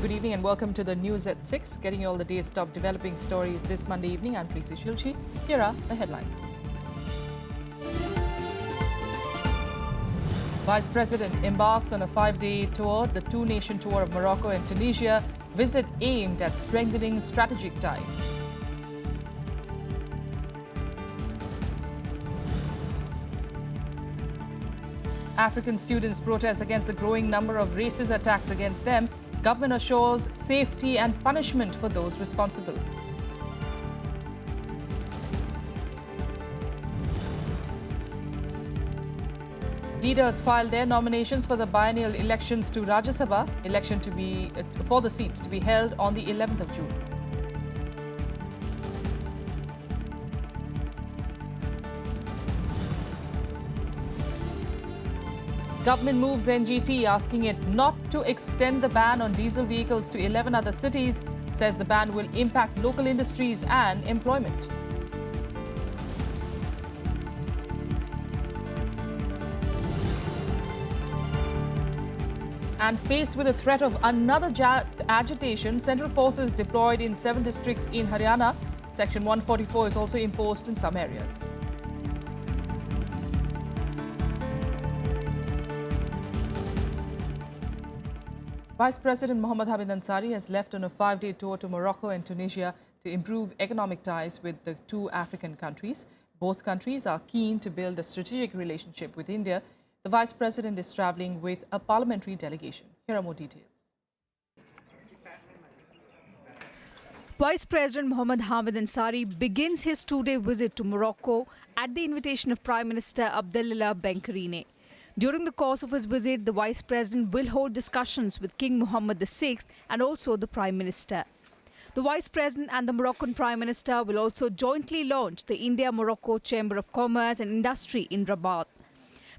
good evening and welcome to the news at 6. Getting you all the day's top developing stories this Monday evening. I'm Preeti Shilchi. Here are the headlines. Vice President embarks on a 5-day tour, the two-nation tour of Morocco and Tunisia, visit aimed at strengthening strategic ties. African students protest against the growing number of racist attacks against them. Government assures safety and punishment for those responsible. Leaders filed their nominations for the biennial elections to Rajya Sabha, for the seats to be held on the 11th of June. Government moves NGT, asking it not to extend the ban on diesel vehicles to 11 other cities, says the ban will impact local industries and employment. And faced with the threat of another agitation, central forces deployed in 7 districts in Haryana. Section 144 is also imposed in some areas. Vice President Hamid Ansari has left on a 5-day tour to Morocco and Tunisia to improve economic ties with the two African countries. Both countries are keen to build a strategic relationship with India. The Vice President is travelling with a parliamentary delegation. Here are more details. Vice President Hamid Ansari begins his 2-day visit to Morocco at the invitation of Prime Minister Abdallah Ben Karine. During the course of his visit, the Vice President will hold discussions with King Mohammed VI and also the Prime Minister. The Vice President and the Moroccan Prime Minister will also jointly launch the India-Morocco Chamber of Commerce and Industry in Rabat.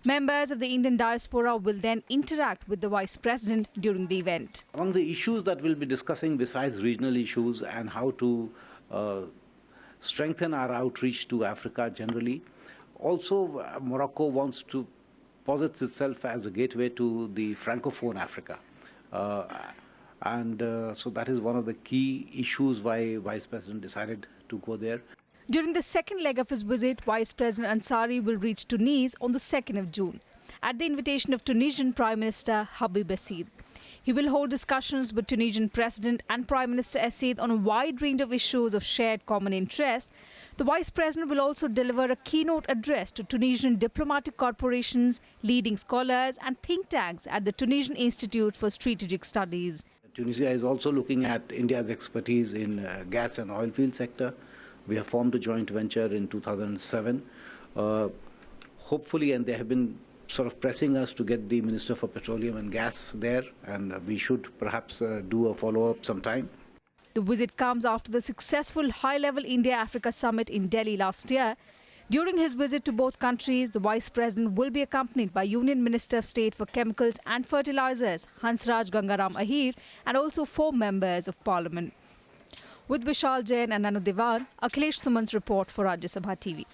Members of the Indian diaspora will then interact with the Vice President during the event. Among the issues that we'll be discussing besides regional issues and how to strengthen our outreach to Africa generally, also Morocco wants to posits itself as a gateway to the Francophone Africa. So that is one of the key issues why Vice President decided to go there. During the second leg of his visit, Vice President Ansari will reach Tunis on the 2nd of June at the invitation of Tunisian Prime Minister Habib Assid. He will hold discussions with Tunisian President and Prime Minister Assid on a wide range of issues of shared common interest. The Vice President will also deliver a keynote address to Tunisian diplomatic corporations, leading scholars and think tanks at the Tunisian Institute for Strategic Studies. Tunisia is also looking at India's expertise in gas and oil field sector. We have formed a joint venture in 2007. Hopefully, and they have been sort of pressing us to get the Minister for Petroleum and Gas there, and we should perhaps do a follow-up sometime. The visit comes after the successful high-level India-Africa summit in Delhi last year. During his visit to both countries, the Vice President will be accompanied by Union Minister of State for Chemicals and Fertilizers, Hansraj Gangaram Ahir, and also 4 members of Parliament. With Vishal Jain and Anu Devan, Akhilesh Suman's report for Rajya Sabha TV.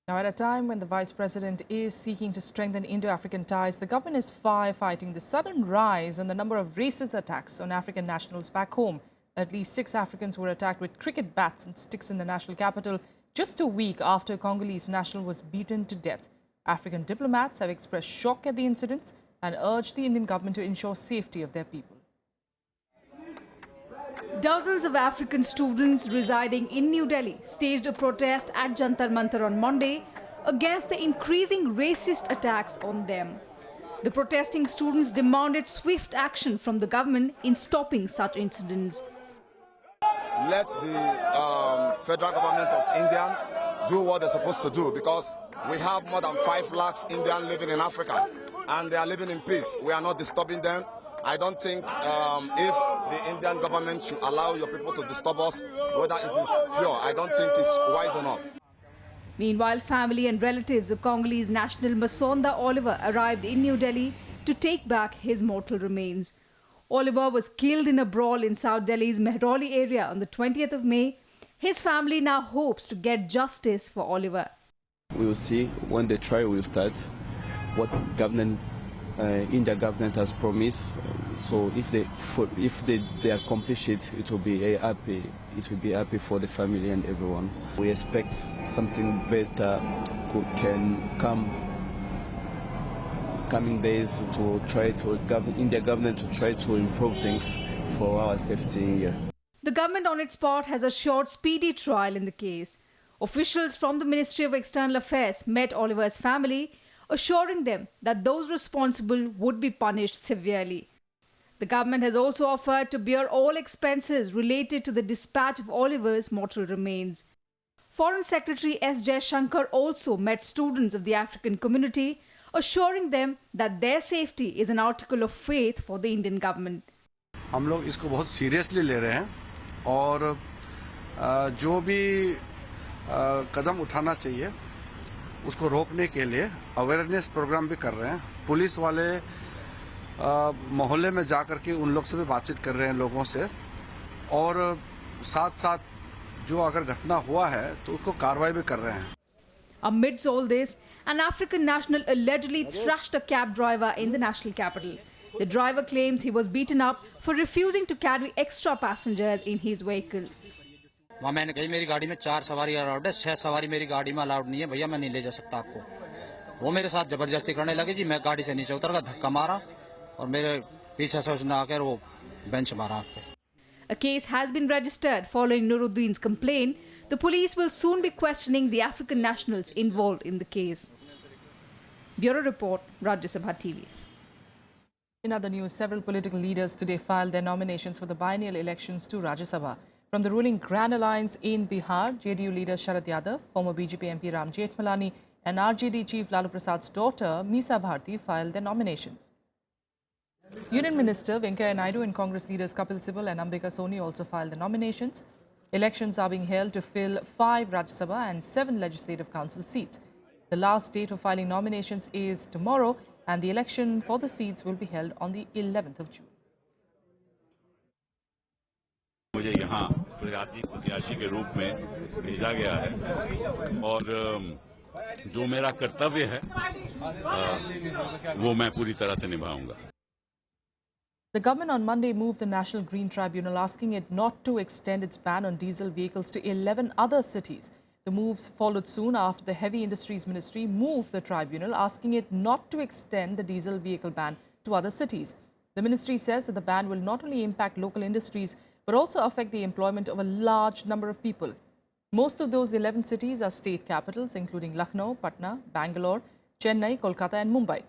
Now, at a time when the Vice President is seeking to strengthen Indo-African ties, the government is firefighting the sudden rise in the number of racist attacks on African nationals back home. At least 6 Africans were attacked with cricket bats and sticks in the national capital just a week after a Congolese national was beaten to death. African diplomats have expressed shock at the incidents and urged the Indian government to ensure safety of their people. Dozens of African students residing in New Delhi staged a protest at Jantar Mantar on Monday against the increasing racist attacks on them. The protesting students demanded swift action from the government in stopping such incidents. Let the federal government of India do what they're supposed to do, because we have more than 5 lakhs Indians living in Africa and they are living in peace. We are not disturbing them. I don't think if the Indian government should allow your people to disturb us, whether it is pure, I don't think it's wise enough. Meanwhile, family and relatives of Congolese national Masonda Oliver arrived in New Delhi to take back his mortal remains. Oliver was killed in a brawl in South Delhi's Mehrauli area on the 20th of May. His family now hopes to get justice for Oliver. We will see when the trial will start what India government has promised. So if they accomplish it, it will be happy. It will be happy for the family and everyone. We expect something better can come coming days to try to India government to try to improve things for our safety here. The government on its part has assured speedy trial in the case. Officials from the Ministry of External Affairs met Oliver's family, assuring them that those responsible would be punished severely. The government has also offered to bear all expenses related to the dispatch of Oliver's mortal remains. Foreign Secretary S. Jaishankar also met students of the African community, assuring them that their safety is an article of faith for the Indian government. हम लोग इसको बहुत seriously ले रहे हैं और जो भी कदम उठाना चाहिए उसको रोकने के लिए अवेयरनेस प्रोग्राम भी कर रहे हैं। पुलिस वाले मोहल्ले में जाकर के उन लोग से भी बातचीत कर रहे हैं लोगों से और साथ साथ जो अगर घटना हुआ है तो उसको कार्रवाई भी कर रहे हैं। Amidst all this, an African national allegedly thrashed a cab driver in the national capital. The driver claims he was beaten up for refusing to carry extra passengers in his vehicle. वहाँ मैंने कही मेरी गाड़ी में 4 सवारी allowed है, 6 सवारी मेरी गाड़ी में अलाउड नहीं है, भैया मैं नहीं ले जा सकता आपको। वो मेरे साथ जबरदस्ती करने लगे जी, मैं गाड़ी से नीचे उतर गया, धक्का मारा और मेरे पीछे से उसने आकर वो बेंच मारा आँख पे। A case has been registered following Nuruddin's complaint. The police will soon be questioning the African nationals involved in the case. Bureau Report, Rajya TV. In other news, several political leaders today filed their nominations for the biennial elections to Rajya Sabha. From the ruling Grand Alliance in Bihar, JDU leader Sharad Yadav, former BJP MP Ram Jethmalani and RJD chief Lalu Prasad's daughter Meesa Bharti filed their nominations. Union Minister Venkaiah Naidu and Congress leaders Kapil Sibal and Ambika Soni also filed the nominations. Elections are being held to fill 5 Rajya Sabha and 7 Legislative Council seats. The last date for filing nominations is tomorrow and the election for the seats will be held on the 11th of June. मुझे यहाँ प्रत्याशी के रूप में भेजा गया है और जो मेरा कर्तव्य है वो मैं पूरी तरह से निभाऊंगा। The government on Monday moved the National Green Tribunal, asking it not to extend its ban on diesel vehicles to 11 other cities. The moves followed soon after the Heavy Industries Ministry moved the tribunal, asking it not to extend the diesel vehicle ban to other cities. The ministry says that the ban will not only impact local industries, but also affect the employment of a large number of people. Most of those 11 cities are state capitals, including Lucknow, Patna, Bangalore, Chennai, Kolkata and Mumbai.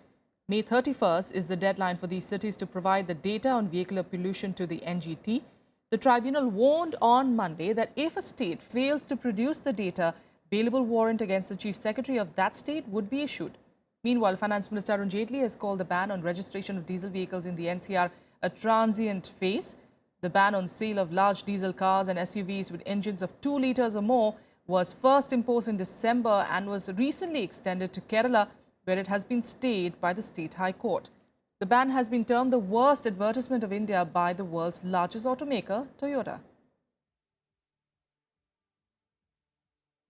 May 31st is the deadline for these cities to provide the data on vehicular pollution to the NGT. The tribunal warned on Monday that if a state fails to produce the data, bailable warrant against the chief secretary of that state would be issued. Meanwhile, Finance Minister Arun Jaitley has called the ban on registration of diesel vehicles in the NCR a transient phase. The ban on sale of large diesel cars and SUVs with engines of 2 litres or more was first imposed in December and was recently extended to Kerala, where it has been stayed by the State High Court. The ban has been termed the worst advertisement of India by the world's largest automaker, Toyota.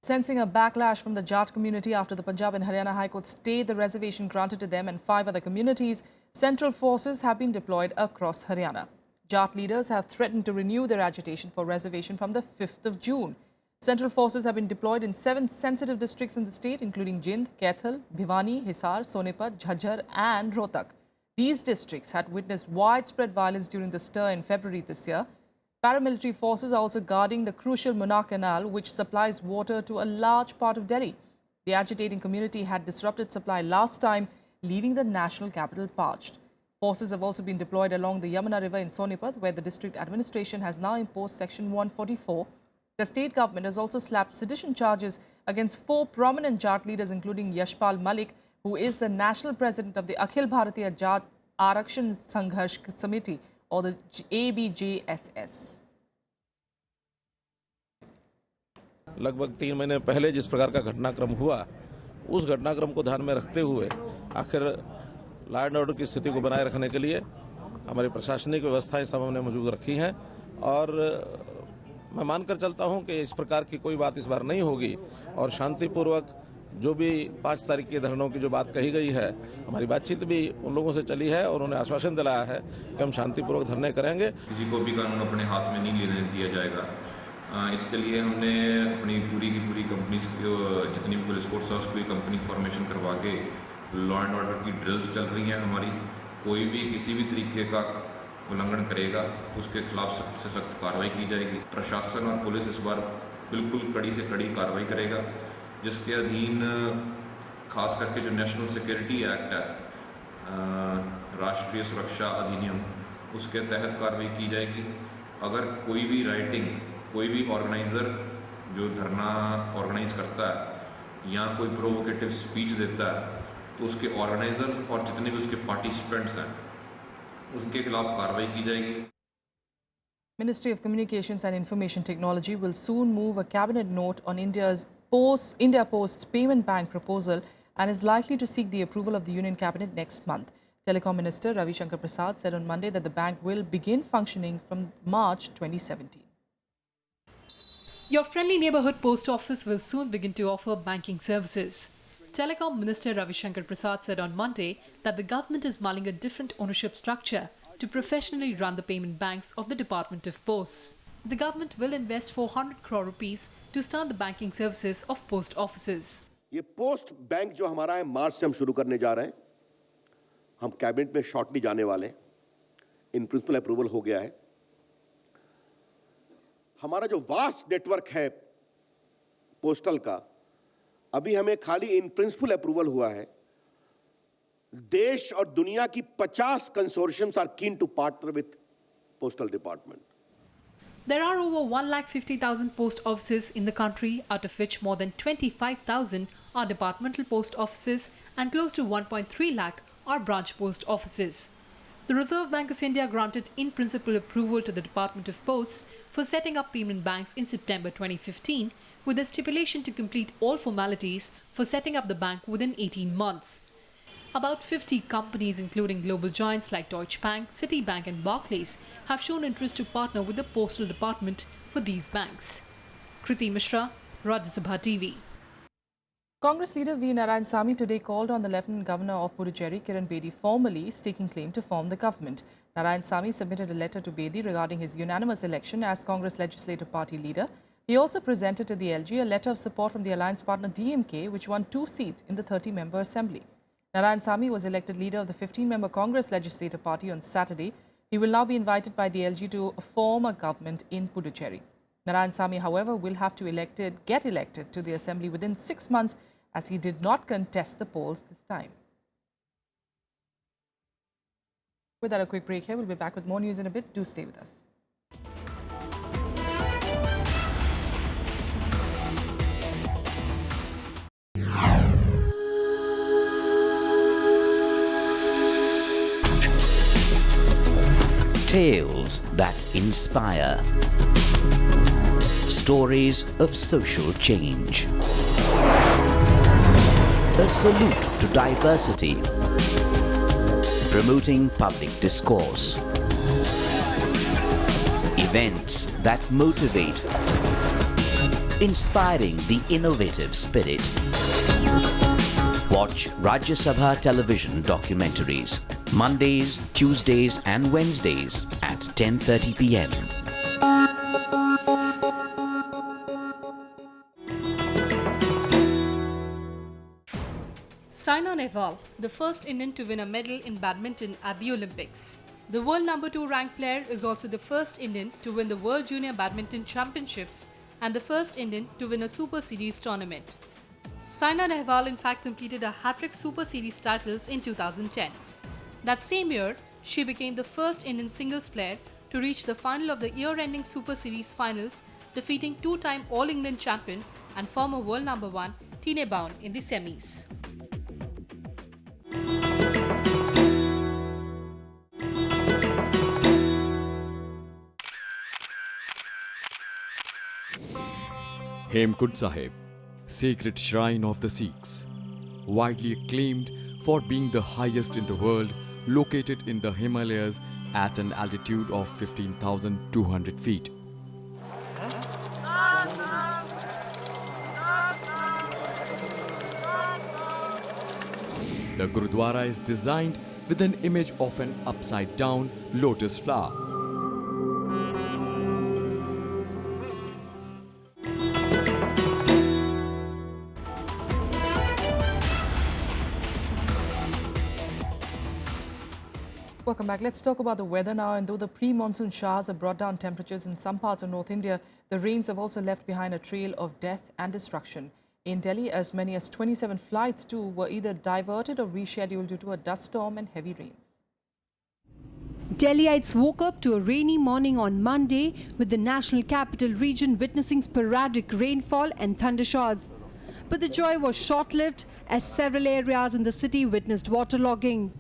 Sensing a backlash from the Jat community after the Punjab and Haryana High Court stayed the reservation granted to them and 5 other communities, central forces have been deployed across Haryana. Jat leaders have threatened to renew their agitation for reservation from the 5th of June. Central forces have been deployed in 7 sensitive districts in the state, including Jind, Kaithal, Bhiwani, Hisar, Sonepat, Jhajjar and Rohtak. These districts had witnessed widespread violence during the stir in February this year. Paramilitary forces are also guarding the crucial Munna Canal, which supplies water to a large part of Delhi. The agitating community had disrupted supply last time, leaving the national capital parched. Forces have also been deployed along the Yamuna River in Sonipat, where the district administration has now imposed Section 144. The state government has also slapped sedition charges against 4 prominent Jat leaders, including Yashpal Malik, who is the national president of the Akhil Bharatiya Jat Arakshan Sangharsh Samiti, or the ABJSS. लगभग 3 महीने पहले जिस प्रकार का घटनाक्रम हुआ, उस घटनाक्रम को ध्यान में रखते हुए आखिर लॉ एंड ऑर्डर की स्थिति को बनाए रखने के लिए हमारी प्रशासनिक व्यवस्थाएं सब हमने मौजूद रखी हैं और मैं मानकर चलता हूं कि इस प्रकार की कोई बात इस बार नहीं होगी और शांतिपूर्वक जो भी 5 तारीख के धरनों की जो बात कही गई है, हमारी बातचीत भी उन लोगों से चली है और उन्हें आश्वासन दिलाया है कि हम शांतिपूर्वक धरने करेंगे। किसी को भी कानून अपने हाथ में नहीं लेने दिया जाएगा। इसके लिए हमने अपनी पूरी की पूरी कंपनी जितनी भी पुलिस फोर्स है उसको कंपनी फॉर्मेशन करवा के लॉ एंड ऑर्डर की ड्रिल्स चल रही हैं हमारी। कोई भी किसी भी तरीके का उल्लंघन करेगा तो उसके खिलाफ सख्त से सख्त कार्रवाई की जाएगी। प्रशासन और पुलिस इस बार बिल्कुल कड़ी से कड़ी कार्रवाई करेगा, जिसके अधीन खास करके जो नेशनल सिक्योरिटी एक्ट है, राष्ट्रीय सुरक्षा अधिनियम, उसके तहत कार्रवाई की जाएगी। अगर कोई भी राइटिंग, कोई भी ऑर्गेनाइज़र जो धरना ऑर्गेनाइज करता है या कोई प्रोवोकेटिव स्पीच देता है तो उसके ऑर्गेनाइजर्स और जितने भी उसके पार्टिसिपेंट्स हैं उसके खिलाफ कार्रवाई की जाएगी। Ministry of Communications and Information Technology will soon move a cabinet note on India Post's payment bank proposal and is likely to seek the approval of the Union Cabinet next month. Telecom Minister Ravi Shankar Prasad said on Monday that the bank will begin functioning from March 2017. Your friendly neighborhood post office will soon begin to offer banking services. Telecom Minister Ravi Shankar Prasad said on Monday that the government is mulling a different ownership structure to professionally run the payment banks of the Department of Posts. The government will invest 400 crore rupees to start the banking services of post offices. ये post bank जो हमारा है, मार्च से हम शुरू करने जा रहे हैं। हम कैबिनेट में शॉर्टली जाने वाले हैं। इन प्रिंसिपल अप्रूवल हो गया है। हमारा जो वास्ट नेटवर्क है पोस्टल का, अभी हमें खाली इन प्रिंसिपल अप्रूवल हुआ है। देश और दुनिया की 50 consortiums are keen to partner with postal department. There are over 150,000 post offices in the country, out of which more than 25,000 are departmental post offices and close to 1.3 lakh are branch post offices. The Reserve Bank of India granted in-principle approval to the Department of Posts for setting up payment banks in September 2015, with a stipulation to complete all formalities for setting up the bank within 18 months. About 50 companies, including global giants like Deutsche Bank, Citibank and Barclays, have shown interest to partner with the Postal Department for these banks. Kriti Mishra, Rajya Sabha TV. Congress leader V. Narayansamy today called on the Lieutenant Governor of Puducherry, Kiran Bedi, formally staking claim to form the government. Narayansamy submitted a letter to Bedi regarding his unanimous election as Congress Legislative Party leader. He also presented to the LG a letter of support from the alliance partner DMK, which won 2 seats in the 30-member assembly. Narayansamy was elected leader of the 15-member Congress Legislative Party on Saturday. He will now be invited by the LG to form a government in Puducherry. Narayansamy, however, will have to get elected to the assembly within 6 months, as he did not contest the polls this time. With that, a quick break here. We'll be back with more news in a bit. Do stay with us. Tales that inspire. Stories of social change. A salute to diversity. Promoting public discourse. Events that motivate. Inspiring the innovative spirit. Watch Rajya Sabha television documentaries. Mondays, Tuesdays and Wednesdays at 10:30 p.m. Saina Nehwal, the first Indian to win a medal in badminton at the Olympics. The world number 2 ranked player is also the first Indian to win the World Junior Badminton Championships and the first Indian to win a Super Series tournament. Saina Nehwal in fact completed a hat-trick Super Series titles in 2010. That same year, she became the first Indian singles player to reach the final of the year-ending Super Series finals, defeating 2-time All-England champion and former world number 1 TanmayBhatt in the semis. Hemkund Sahib, sacred shrine of the Sikhs, widely acclaimed for being the highest in the world, located in the Himalayas at an altitude of 15,200 feet. The Gurudwara is designed with an image of an upside-down lotus flower. Welcome back. Let's talk about the weather now. And though the pre-monsoon showers have brought down temperatures in some parts of North India, the rains have also left behind a trail of death and destruction. In Delhi, as many as 27 flights too were either diverted or rescheduled due to a dust storm and heavy rains. Delhiites woke up to a rainy morning on Monday, with the national capital region witnessing sporadic rainfall and thunder showers. But the joy was short-lived as several areas in the city witnessed waterlogging.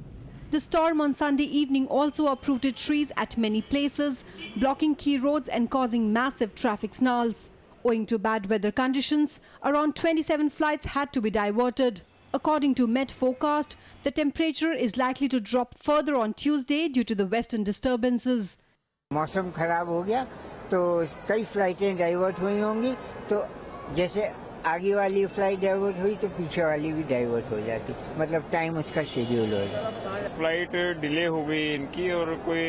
The storm on Sunday evening also uprooted trees at many places, blocking key roads and causing massive traffic snarls. Owing to bad weather conditions, around 27 flights had to be diverted. According to Met forecast, the temperature is likely to drop further on Tuesday due to the western disturbances. मौसम खराब हो गया तो कई फ्लाइटें divert हुई होंगी, तो जैसे आगे वाली फ्लाइट डाइवर्ट हुई तो पीछे वाली भी डाइवर्ट हो जाती, मतलब टाइम उसका शेड्यूल हो जाता। फ्लाइट डिले हो गई इनकी और कोई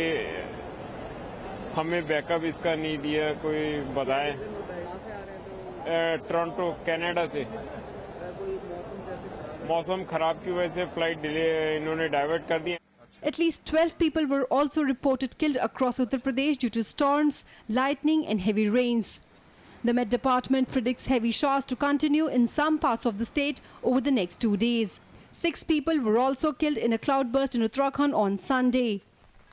हमें बैकअप इसका नहीं दिया, कोई बताए। टोरंटो कनाडा से मौसम खराब की वजह से फ्लाइट डिले इन्होंने डाइवर्ट कर दी। At least 12 people were also reported killed across Uttar Pradesh due to storms, lightning and heavy rains. The Met Department predicts heavy showers to continue in some parts of the state over the next 2 days. 6 people were also killed in a cloudburst in Uttarakhand on Sunday.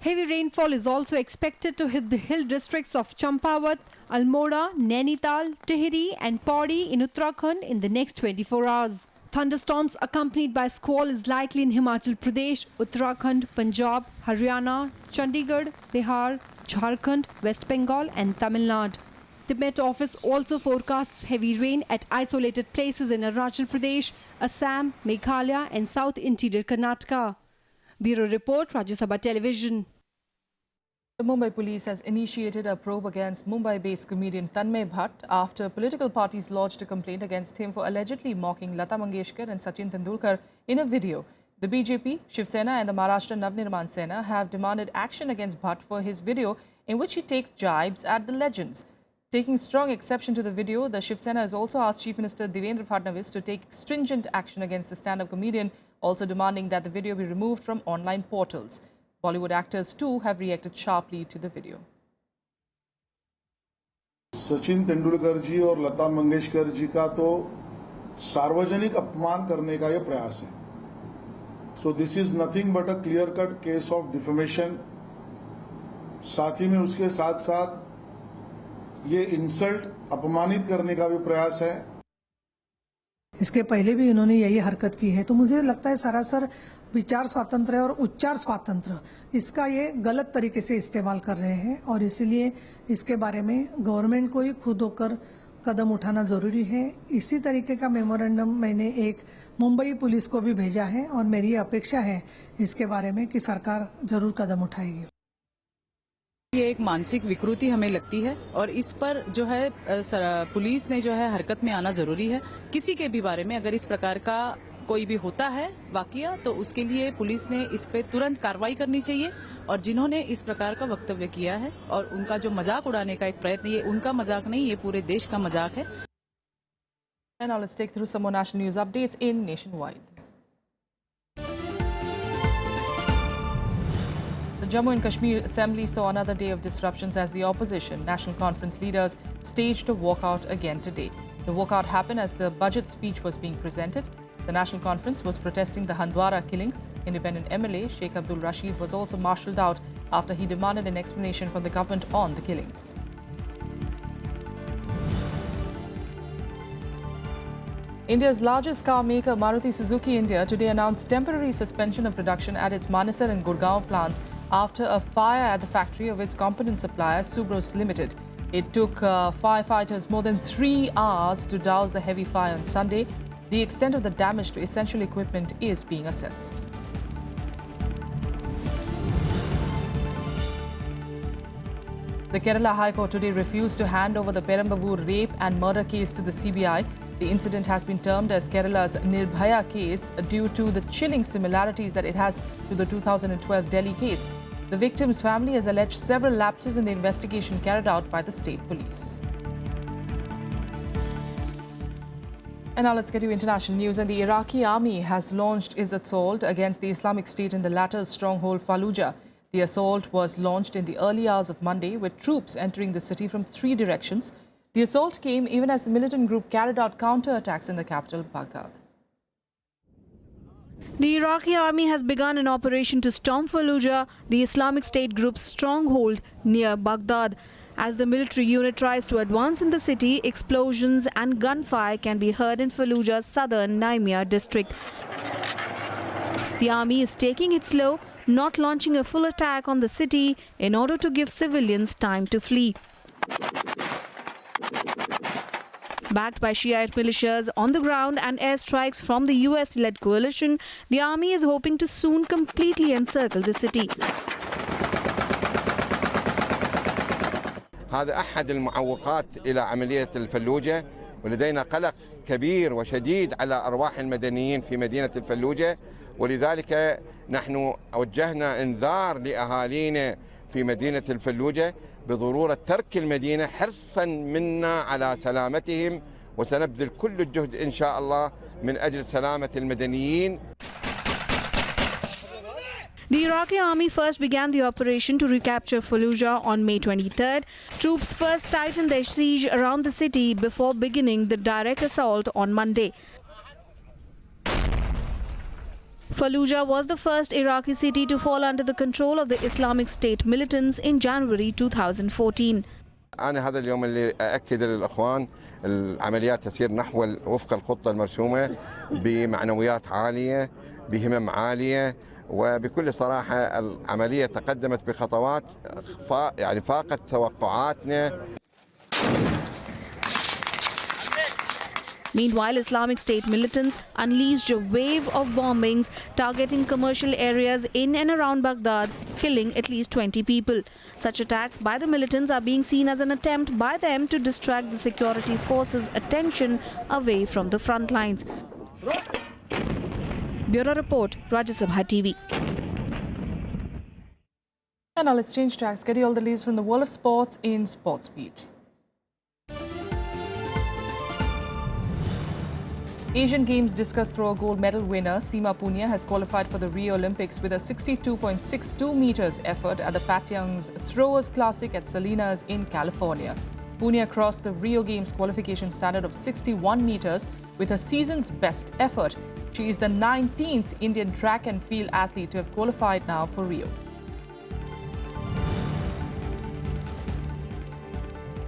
Heavy rainfall is also expected to hit the hill districts of Champawat, Almora, Nainital, Tehri and Pauri in Uttarakhand in the next 24 hours. Thunderstorms accompanied by squall is likely in Himachal Pradesh, Uttarakhand, Punjab, Haryana, Chandigarh, Bihar, Jharkhand, West Bengal and Tamil Nadu. The Met Office also forecasts heavy rain at isolated places in Arunachal Pradesh, Assam, Meghalaya and South Interior Karnataka. Bureau Report, Rajya Sabha Television. The Mumbai police has initiated a probe against Mumbai-based comedian TanmayBhatt after political parties lodged a complaint against him for allegedly mocking Lata Mangeshkar and Sachin Tendulkar in a video. The BJP, Shiv Sena and the Maharashtra Navnirman Sena have demanded action against Bhatt for his video in which he takes jibes at the legends. Taking strong exception to the video, the Shiv Sena has also asked Chief Minister Devendra Fadnavis to take stringent action against the stand-up comedian, also demanding that the video be removed from online portals. Bollywood actors too have reacted sharply to the video. Sachin Tendulkar जी और लता मंगेशकर जी का तो सार्वजनिक अपमान करने का ये प्रयास है. So this is nothing but a clear-cut case of defamation. साथ ही में उसके साथ-साथ ये इंसल्ट अपमानित करने का भी प्रयास है. इसके पहले भी इन्होंने यही हरकत की है, तो मुझे लगता है सरासर विचार स्वातंत्र्य और उच्चार स्वातंत्र्य इसका ये गलत तरीके से इस्तेमाल कर रहे हैं और इसलिए इसके बारे में गवर्नमेंट को ही खुद होकर कदम उठाना जरूरी है. इसी तरीके का मेमोरेंडम मैंने एक मुंबई पुलिस को भी भेजा है और मेरी अपेक्षा है इसके बारे में कि सरकार जरूर कदम उठाएगी. ये एक मानसिक विकृति हमें लगती है और इस पर जो है पुलिस ने जो है हरकत में आना जरूरी है. किसी के भी बारे में अगर इस प्रकार का कोई भी होता है वाकया तो उसके लिए पुलिस ने इस पे तुरंत कार्रवाई करनी चाहिए और जिन्होंने इस प्रकार का वक्तव्य किया है और उनका जो मजाक उड़ाने का एक प्रयत्न, ये उनका मजाक नहीं, ये पूरे देश का मजाक है. And now let's take through some more national news updates in Nationwide. The Jammu and Kashmir Assembly saw another day of disruptions as the opposition National Conference leaders staged a walkout again today. The walkout happened as the budget speech was being presented. The National Conference was protesting the Handwara killings. Independent MLA Sheikh Abdul Rashid was also marshalled out after he demanded an explanation from the government on the killings. India's largest car maker Maruti Suzuki India today announced temporary suspension of production at its Manesar and Gurgaon plants after a fire at the factory of its component supplier Subros Limited. It took firefighters more than 3 hours to douse the heavy fire on Sunday. The extent of the damage to essential equipment is being assessed. The Kerala High Court today refused to hand over the Perambavoor rape and murder case to the CBI. The incident has been termed as Kerala's Nirbhaya case due to the chilling similarities that it has to the 2012 Delhi case. The victim's family has alleged several lapses in the investigation carried out by the state police. And now let's get to international news. And the Iraqi army has launched its assault against the Islamic State in the latter's stronghold Fallujah. The assault was launched in the early hours of Monday, with troops entering the city from 3 directions. The assault came even as the militant group carried out counterattacks in the capital, Baghdad. The Iraqi army has begun an operation to storm Fallujah, the Islamic State group's stronghold near Baghdad. As the military unit tries to advance in the city, explosions and gunfire can be heard in Fallujah's southern Naimia district. The army is taking it slow, not launching a full attack on the city in order to give civilians time to flee. Backed by Shiite militias on the ground and airstrikes from the US-led coalition, the army is hoping to soon completely encircle the city. هذا أحد المعوقات إلى عملية الفلوجة، ولدينا قلق كبير وشديد على أرواح المدنيين في مدينة الفلوجة، ولذلك نحن وجهنا إنذار لأهالينا في مدينة الفلوجة بضرورة ترك المدينة حرصا منا على سلامتهم، وسنبذل كل الجهد إن شاء الله من أجل سلامة المدنيين. The Iraqi army first began the operation to recapture Fallujah on May 23rd. Troops first tightened their siege around the city before beginning the direct assault on Monday. Fallujah was the first Iraqi city to fall under the control of the Islamic State militants in January 2014. أنا هذا اليوم اللي أأكد للأخوان العمليات تسير نحو وفق الخطة المرسومة بمعنويات عالية بهمم عالية، وبكل صراحة العملية تقدمت بخطوات فاقت توقعاتنا. Meanwhile, Islamic State militants unleashed a wave of bombings targeting commercial areas in and around Baghdad, killing at least 20 people. Such attacks by the militants are being seen as an attempt by them to distract the security forces' attention away from the front lines. Bureau Report, Rajya Sabha TV. And now let's change tracks. Get you all the latest from the world of sports in Sports Beat. Asian Games discus throw gold medal winner Seema Punia has qualified for the Rio Olympics with a 62.62 meters effort at the Pat Young's Throwers Classic at Salinas in California. Punia crossed the Rio Games qualification standard of 61 meters with her season's best effort. She is the 19th Indian track and field athlete to have qualified now for Rio.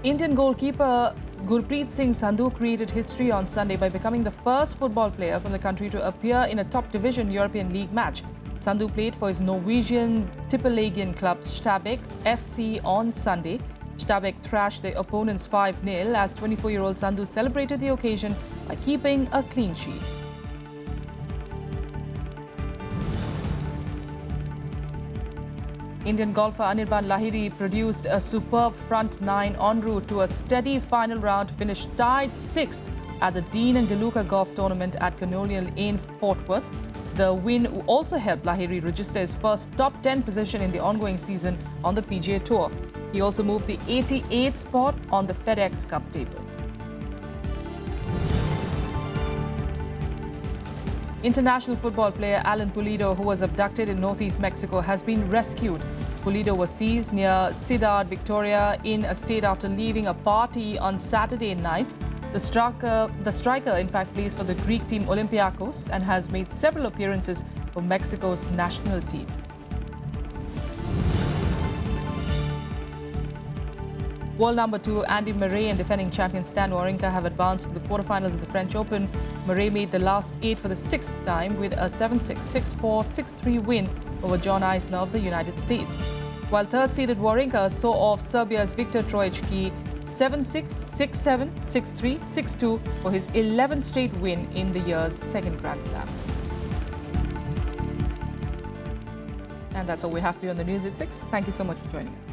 Indian goalkeeper Gurpreet Singh Sandhu created history on Sunday by becoming the first football player from the country to appear in a top-division European League match. Sandhu played for his Norwegian Tippeligaen club Stabæk FC on Sunday. Stabæk thrashed their opponents 5-0 as 24-year-old Sandhu celebrated the occasion by keeping a clean sheet. Indian golfer Anirban Lahiri produced a superb front nine en route to a steady final round, finished tied 6th at the Dean and DeLuca Golf Tournament at Colonial in Fort Worth. The win also helped Lahiri register his first top 10 position in the ongoing season on the PGA Tour. He also moved the 88th spot on the FedEx Cup table. International football player Alan Pulido, who was abducted in northeast Mexico, has been rescued. Pulido was seized near Ciudad Victoria in a state after leaving a party on Saturday night. The striker, in fact, plays for the Greek team Olympiacos and has made several appearances for Mexico's national team. World number 2 Andy Murray and defending champion Stan Wawrinka have advanced to the quarterfinals of the French Open. Murray made the last 8 for the 6th time with a 7-6, 6-4, 6-3 win over John Isner of the United States. While third-seeded Wawrinka saw off Serbia's Viktor Troicki 7-6, 6-7, 6-3, 6-2 for his 11th straight win in the year's second Grand Slam. And that's all we have for you on the news at 6. Thank you so much for joining us.